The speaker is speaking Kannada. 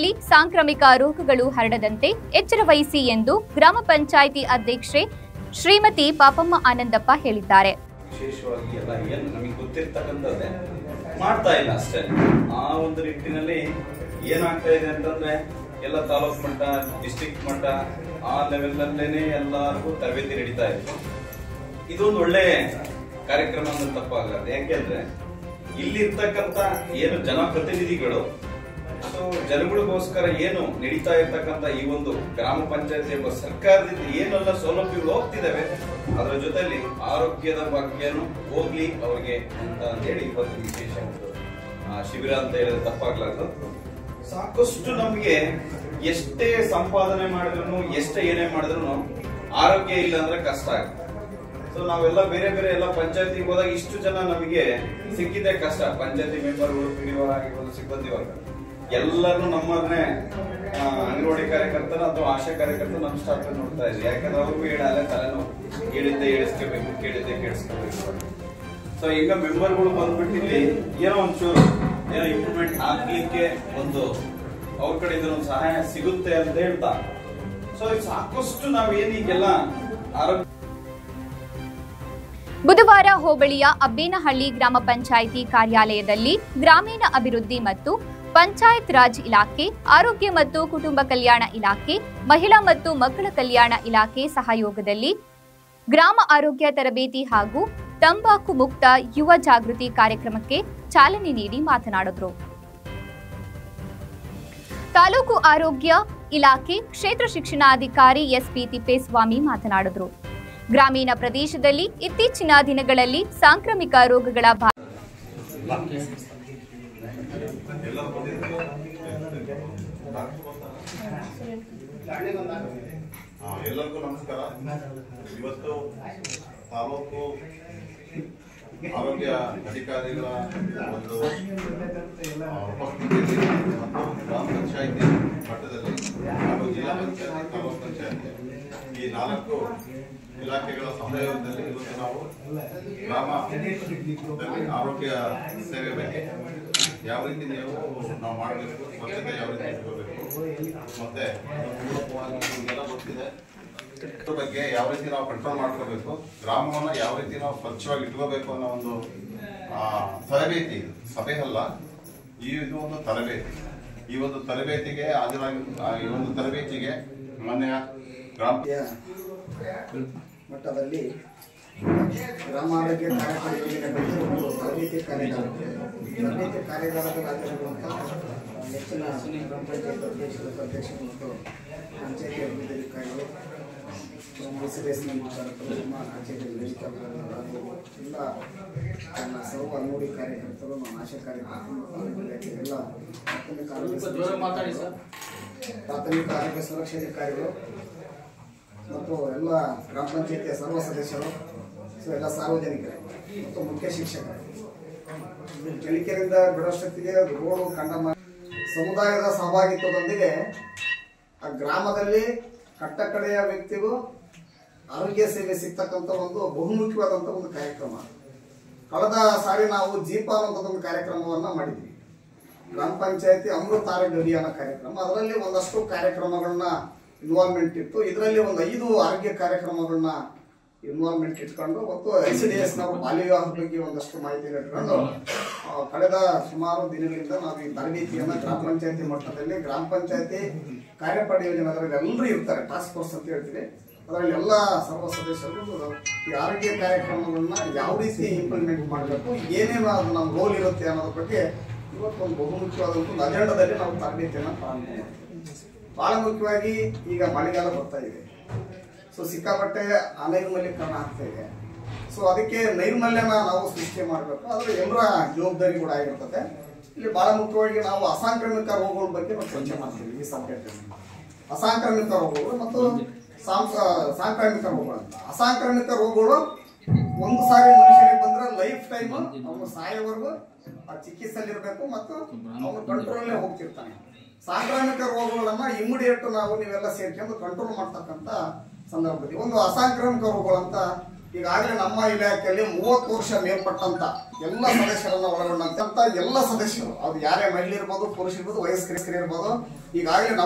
ಪ್ರದೇಶದಲ್ಲಿ ಸಾಂಕ್ರಾಮಿಕ ರೋಗಗಳು ಹರಡದಂತೆ ಎಚ್ಚರ ವಹಿಸಿ ಎಂದು ಗ್ರಾಮ ಪಂಚಾಯಿತಿ ಅಧ್ಯಕ್ಷೆ ಶ್ರೀಮತಿ ಪಾಪಮ್ಮ ಆನಂದಪ್ಪ ಹೇಳಿದ್ದಾರೆ. ವಿಶೇಷವಾಗಿ ಎಲ್ಲ ಏನು ನಮಗೆ ಗೊತ್ತಿರ್ತಕ್ಕಂಥದ್ದೇ ಮಾಡ್ತಾ ಇಲ್ಲ ಅಷ್ಟೇ. ಆ ಒಂದು ನಿಟ್ಟಿನಲ್ಲಿ ಏನಾಗ್ತಾ ಇದೆ ಅಂತಂದ್ರೆ ಎಲ್ಲ ತಾಲೂಕು ಮಟ್ಟ, ಡಿಸ್ಟ್ರಿಕ್ಟ್ ಮಟ್ಟ ಆ ಲೆವೆಲ್ನಲ್ಲೇನೆ ಎಲ್ಲರಿಗೂ ತರಬೇತಿ ನಡೀತಾ ಇತ್ತು. ಇದೊಂದು ಒಳ್ಳೆ ಕಾರ್ಯಕ್ರಮ ಅಂತ ತಪ್ಪಾಗಲ್ಲ. ಯಾಕೆಂದ್ರೆ ಇಲ್ಲಿರ್ತಕ್ಕಂಥ ಏನು ಜನಪ್ರತಿನಿಧಿಗಳು ಜನಗಳಿಗೋಸ್ಕರ ಏನು ನಡೀತಾ ಇರ್ತಕ್ಕಂಥ ಈ ಒಂದು ಗ್ರಾಮ ಪಂಚಾಯತಿ ಎಂಬ ಸರ್ಕಾರದಿಂದ ಏನೆಲ್ಲ ಸೌಲಭ್ಯಗಳು ಹೋಗ್ತಿದ್ದಾವೆ ಅದರ ಜೊತೆಲಿ ಆರೋಗ್ಯದ ಬಗ್ಗೆನೂ ಹೋಗ್ಲಿ ಅವ್ರಿಗೆ ಅಂತ ಹೇಳಿ ಇವತ್ತು ವಿಶೇಷ ಒಂದು ಶಿಬಿರ ಅಂತ ಹೇಳಿದ್ರೆ ತಪ್ಪಾಗ್ಲಾರ್ದು. ಸಾಕಷ್ಟು ನಮ್ಗೆ ಎಷ್ಟೇ ಸಂಪಾದನೆ ಮಾಡಿದ್ರು ಎಷ್ಟೇ ಏನೇ ಮಾಡಿದ್ರು ಆರೋಗ್ಯ ಇಲ್ಲ ಅಂದ್ರೆ ಕಷ್ಟ ಆಗುತ್ತೆ. ಸೊ ನಾವೆಲ್ಲ ಬೇರೆ ಬೇರೆ ಎಲ್ಲ ಪಂಚಾಯತಿಗೆ ಹೋದಾಗ ಇಷ್ಟು ಜನ ನಮಗೆ ಸಿಕ್ಕಿದೆ ಕಷ್ಟ. ಪಂಚಾಯತಿ ಮೆಂಬರ್ಗಳು, ಪಿಡಿಒ ಆಗಿರ್ಬೋದು, ಸಿಬ್ಬಂದಿ ವರ್ಗ ಎಲ್ಲರೂ ನಮ್ಮನ್ನೇ ಅಂಗನವಾಡಿ ಕಾರ್ಯಕರ್ತನ ಅಥವಾ ಆಶಾ ಕಾರ್ಯಕರ್ತನ ನಮ್ಮ ಸ್ಟಾಫ್ ನೋಡ್ತಾ ಇದ್ವಿ. ಯಾಕಂದ್ರೆ ಅವ್ರಿಗೂ ಹೇಳಲ್ಲ ತಲೆನೋವು, ಹೇಳಿದ್ದೆ ಹೇಳಿಸ್ಕೋಬೇಕು, ಕೇಳಿದ್ದೆ ಕೇಳಿಸ್ಕೋಬೇಕು. ಸೊ ಈಗ ಮೆಂಬರ್ಗಳು ಬಂದ್ಬಿಟ್ಟಿಲ್ಲಿ ಏನೋ ಒಂಚೂರು ಏನೋ ಇಂಪ್ರೂವ್ಮೆಂಟ್ ಆಗ್ಲಿಕ್ಕೆ ಒಂದು ಅವ್ರ ಕಡೆಯಿಂದ ಒಂದು ಸಹಾಯ ಸಿಗುತ್ತೆ ಅಂತ ಹೇಳ್ತಾ ಸೊ ಸಾಕಷ್ಟು ನಾವೇನೀಗೆಲ್ಲ ಆರೋಗ್ಯ. ಬುಧವಾರ ಹೋಬಳಿಯ ಅಬ್ಬೇನಹಳ್ಳಿ ಗ್ರಾಮ ಪಂಚಾಯಿತಿ ಕಾರ್ಯಾಲಯದಲ್ಲಿ ಗ್ರಾಮೀಣ ಅಭಿವೃದ್ಧಿ ಮತ್ತು ಪಂಚಾಯತ್ ರಾಜ್ ಇಲಾಖೆ, ಆರೋಗ್ಯ ಮತ್ತು ಕುಟುಂಬ ಕಲ್ಯಾಣ ಇಲಾಖೆ, ಮಹಿಳಾ ಮತ್ತು ಮಕ್ಕಳ ಕಲ್ಯಾಣ ಇಲಾಖೆ ಸಹಯೋಗದಲ್ಲಿ ಗ್ರಾಮ ಆರೋಗ್ಯ ತರಬೇತಿ ಹಾಗೂ ತಂಬಾಕು ಮುಕ್ತ ಯುವ ಜಾಗೃತಿ ಕಾರ್ಯಕ್ರಮಕ್ಕೆ ಚಾಲನೆ ನೀಡಿ ಮಾತನಾಡಿದರು. ತಾಲೂಕು ಆರೋಗ್ಯ ಇಲಾಖೆ ಕ್ಷೇತ್ರ ಶಿಕ್ಷಣಾಧಿಕಾರಿ ಎಸ್ಪಿ ತಿಪ್ಪೇಸ್ವಾಮಿ ಮಾತನಾಡಿದರು. ಗ್ರಾಮೀಣ ಪ್ರದೇಶದಲ್ಲಿ ಇತ್ತೀಚಿನ ದಿನಗಳಲ್ಲಿ ಸಾಂಕ್ರಾಮಿಕ ರೋಗಗಳ ಎಲ್ಲರಿಗೂ ನಮಸ್ಕಾರ. ಇವತ್ತು ತಾಲೂಕು ಆರೋಗ್ಯ ಅಧಿಕಾರಿಗಳ ಒಂದು ಉಪಸ್ಥಿತಿಯಲ್ಲಿ ಮತ್ತು ಗ್ರಾಮ ಪಂಚಾಯಿತಿ ಮಟ್ಟದಲ್ಲಿ ಹಾಗೂ ಜಿಲ್ಲಾ ಪಂಚಾಯತಿ, ತಾಲೂಕು ಪಂಚಾಯತಿ ಈ 4 ಇಲಾಖೆಗಳ ಸಹಯೋಗದಲ್ಲಿ ಇವತ್ತು ನಾವು ಗ್ರಾಮದಲ್ಲಿ ಆರೋಗ್ಯ ಸೇವೆ ಬಗ್ಗೆ ಯಾವ ರೀತಿ ನಾವು ಮಾಡಬೇಕು, ಸ್ವಚ್ಛತೆ ಯಾವ ರೀತಿ ಇಟ್ಕೋಬೇಕು, ಮತ್ತೆ ಎಲ್ಲ ಗೊತ್ತಿದೆ ಇದ್ರ ಬಗ್ಗೆ ಯಾವ ರೀತಿ ನಾವು ಕಂಟ್ರೋಲ್ ಮಾಡ್ಕೋಬೇಕು, ಗ್ರಾಮವನ್ನು ಯಾವ ರೀತಿ ನಾವು ಸ್ವಚ್ಛವಾಗಿ ಇಟ್ಕೋಬೇಕು ಅನ್ನೋ ಒಂದು ತರಬೇತಿ. ಸಭೆ ಅಲ್ಲ, ಇದು ಒಂದು ತರಬೇತಿ. ಈ ಒಂದು ತರಬೇತಿಗೆ ಹಾಜರಾಗಿ ಈ ಒಂದು ತರಬೇತಿಗೆ ಮೊನ್ನೆ ಗ್ರಾಮ ಮಟ್ಟದಲ್ಲಿ ಗ್ರಾಮ ಆರೋಗ್ಯ ತರಬೇತಿ ಕಾರ್ಯಾಗಾರದ ಹೆಚ್ಚಿನ ಗ್ರಾಮ ಪಂಚಾಯತ್ ಅಧ್ಯಕ್ಷರು ಮತ್ತು ಪಂಚಾಯತಿ ಅಭಿವೃದ್ಧಿ ಅಧಿಕಾರಿಗಳು, ಮುನ್ಸಿಪಲ್ ಕಚೇರಿಯಲ್ಲಿ ಎಲ್ಲ ನನ್ನ ಸರ್ವ ಅಂಗಡಿ ಕಾರ್ಯಕರ್ತರು, ನಮ್ಮ ಆಶಾ ಕಾರ್ಯಕರ್ತರು, ಎಲ್ಲ ಪ್ರಾಥಮಿಕ ಆರೋಗ್ಯ ಸುರಕ್ಷಾ ಅಧಿಕಾರಿಗಳು ಮತ್ತು ಎಲ್ಲ ಗ್ರಾಮ ಪಂಚಾಯತಿಯ ಸರ್ವ ಸದಸ್ಯರು, ಎಲ್ಲ ಸಾರ್ವಜನಿಕರು ಮತ್ತು ಮುಖ್ಯ ಶಿಕ್ಷಕರು ಚಳಿಕೆರೆಯಿಂದ ಬಿಡೋಷ್ಟೊತ್ತಿಗೆ ರೋಡು ಕಂಡ ಸಮುದಾಯದ ಸಹಭಾಗಿತ್ವದೊಂದಿಗೆ ಆ ಗ್ರಾಮದಲ್ಲಿ ಕಟ್ಟಕಡೆಯ ವ್ಯಕ್ತಿಗೂ ಆರೋಗ್ಯ ಸೇವೆ ಸಿಗ್ತಕ್ಕಂಥ ಒಂದು ಬಹುಮುಖ್ಯವಾದಂಥ ಒಂದು ಕಾರ್ಯಕ್ರಮ. ಕಳೆದ ಸಾರಿ ನಾವು ಜೀಪ ಅನ್ನುವಂಥ ಒಂದು ಕಾರ್ಯಕ್ರಮವನ್ನು ಮಾಡಿದ್ವಿ. ಗ್ರಾಮ ಪಂಚಾಯತಿ ಅಮೃತ ಆರೋಗ್ಯ ಅಭಿಯಾನ ಕಾರ್ಯಕ್ರಮ. ಅದರಲ್ಲಿ ಒಂದಷ್ಟು ಕಾರ್ಯಕ್ರಮಗಳನ್ನ ಇನ್ವಾಲ್ವ್ಮೆಂಟ್ ಇತ್ತು. ಇದರಲ್ಲಿ ಒಂದು 5 ಆರೋಗ್ಯ ಕಾರ್ಯಕ್ರಮಗಳನ್ನ ಇನ್ವಾಲ್ವ್ಮೆಂಟ್ ಇಟ್ಕೊಂಡು ಮತ್ತು ICDS ನಾವು ಬಾಲ್ಯ ವಿವಾಹದ ಬಗ್ಗೆ ಒಂದಷ್ಟು ಮಾಹಿತಿ ಇಟ್ಕೊಂಡು ಕಳೆದ ಸುಮಾರು ದಿನಗಳಿಂದ ನಾವು ಈ ತರಬೇತಿಯನ್ನು ಗ್ರಾಮ ಪಂಚಾಯತಿ ಮಟ್ಟದಲ್ಲಿ ಗ್ರಾಮ ಪಂಚಾಯತಿ ಕಾರ್ಯಪಡೆ ಯೋಜನೆ ಅದರಲ್ಲಿ ಎಲ್ಲರೂ ಇರ್ತಾರೆ, ಟಾಸ್ಕ್ ಫೋರ್ಸ್ ಅಂತ ಹೇಳ್ತೀವಿ. ಅದರಲ್ಲಿ ಎಲ್ಲ ಸರ್ವ ಸದಸ್ಯರು ಈ ಆರೋಗ್ಯ ಕಾರ್ಯಕ್ರಮಗಳನ್ನ ಯಾವ ರೀತಿ ಇಂಪ್ಲಿಮೆಂಟ್ ಮಾಡಬೇಕು, ಏನೇನು ಅದು ನಮ್ಮ ರೋಲ್ ಇರುತ್ತೆ ಅನ್ನೋದ್ರ ಬಗ್ಗೆ ಇವತ್ತು ಒಂದು ಬಹುಮುಖ್ಯವಾದಂಥ ಒಂದು ಅಜೆಂಡಾದಲ್ಲಿ ನಾವು ತರಬೇತಿಯನ್ನು ಪ್ರಾರಂಭ ಮಾಡ್ತೀವಿ. ಬಹಳ ಮುಖ್ಯವಾಗಿ ಈಗ ಮಳೆಗಾಲ ಬರ್ತಾ ಇದೆ. ಸೊ ಸಿಕ್ಕಾಪಟ್ಟೆ ಅನೈರ್ಮಲ್ಯೀಕರಣ ಆಗ್ತಾ ಇದೆ. ಸೊ ಅದಕ್ಕೆ ನೈರ್ಮಲ್ಯನ ನಾವು ಸೃಷ್ಟಿ ಮಾಡಬೇಕು, ಅದು ಎಲ್ಲರ ಜವಾಬ್ದಾರಿ ಕೂಡ ಆಗಿರ್ತದೆ. ಇಲ್ಲಿ ಬಹಳ ಮುಖ್ಯವಾಗಿ ನಾವು ಅಸಾಂಕ್ರಾಮಿಕ ರೋಗಗಳ ಬಗ್ಗೆ ನಾವು ಚರ್ಚೆ ಮಾಡ್ತೀವಿ ಈ ಸಬ್ಜೆಕ್ಟ್. ಅಸಾಂಕ್ರಾಮಿಕ ರೋಗಗಳು ಮತ್ತು ಸಾಂಕ್ರಾಮಿಕ ರೋಗಗಳು ಅಂತ. ಅಸಾಂಕ್ರಾಮಿಕ ರೋಗಗಳು ಒಂದು ಸಾರಿ ಮನುಷ್ಯನಿಗೆ ಬಂದ್ರೆ ಲೈಫ್ ಟೈಮ್ ಅವನು ಸಾಯೋವರೆಗೂ ಆ ಚಿಕಿತ್ಸೆಲಿರ್ಬೇಕು ಮತ್ತು ಅವನು ಕಂಟ್ರೋಲ್ ಹೋಗ್ತಿರ್ತಾನೆ. ಸಾಂಕ್ರಾಮಿಕ ರೋಗಗಳನ್ನ ಇಮಿಡಿಯೇಟ್ ನಾವು ನೀವೆಲ್ಲ ಸೇರ್ಕೊಂಡು ಕಂಟ್ರೋಲ್ ಮಾಡ್ತಕ್ಕಂಥ ಸಂದರ್ಭದಲ್ಲಿ ಒಂದು ಅಸಾಂಕ್ರಾಮಿಕ ರೋಗಗಳಂತ ಈಗಾಗಲೇ ನಮ್ಮ ಇಲಾಖೆಯಲ್ಲಿ 30 ವರ್ಷ ಮೇಲ್ಪಟ್ಟಂತ ಎಲ್ಲ ಸದಸ್ಯರನ್ನ ಒಳಗೊಂಡಂತ ಎಲ್ಲ ಸದಸ್ಯರು, ಅದು ಯಾರೇ ಮಹಿಳೆ ಇರ್ಬೋದು, ಪುರುಷ ಇರ್ಬೋದು, ವಯಸ್ಕರು ಇರ್ಬೋದು, ಈಗಾಗಲೇ